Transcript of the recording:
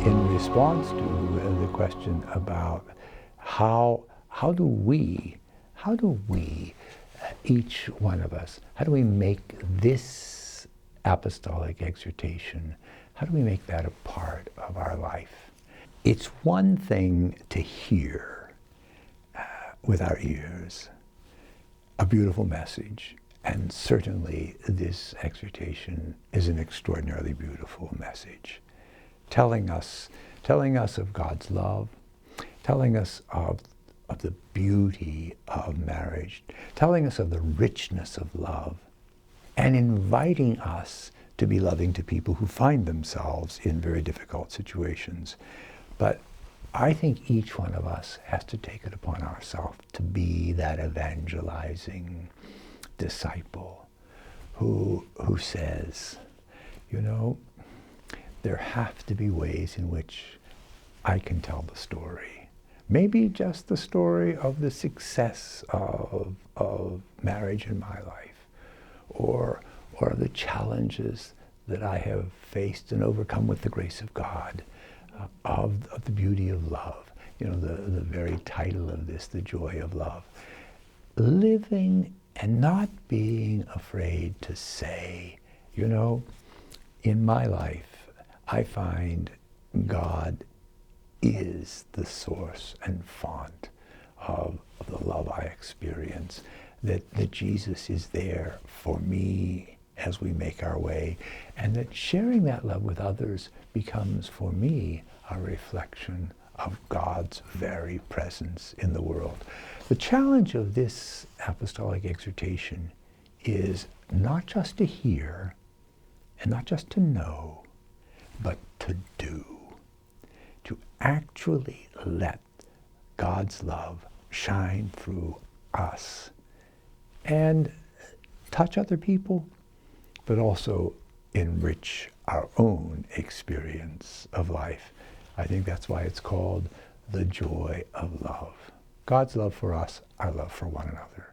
in response to the question about how do we, each one of us, how do we make this apostolic exhortation, how do we make that a part of our life? It's one thing to hear with our ears a beautiful message, and certainly this exhortation is an extraordinarily beautiful message, telling us of God's love, telling us of the beauty of marriage, telling us of the richness of love, and inviting us to be loving to people who find themselves in very difficult situations. But I think each one of us has to take it upon ourselves to be that evangelizing disciple who says, you know, there have to be ways in which I can tell the story. Maybe just the story of the success of marriage in my life, or the challenges that I have faced and overcome with the grace of God, of the beauty of love. You know, the very title of this, The Joy of Love. Living and not being afraid to say, you know, in my life, I find God is the source and font of the love I experience, that Jesus is there for me as we make our way, and that sharing that love with others becomes for me a reflection of God's very presence in the world. The challenge of this apostolic exhortation is not just to hear and not just to know, but to do. To actually let God's love shine through us and touch other people, but also enrich our own experience of life. I think that's why it's called the joy of love. God's love for us, our love for one another.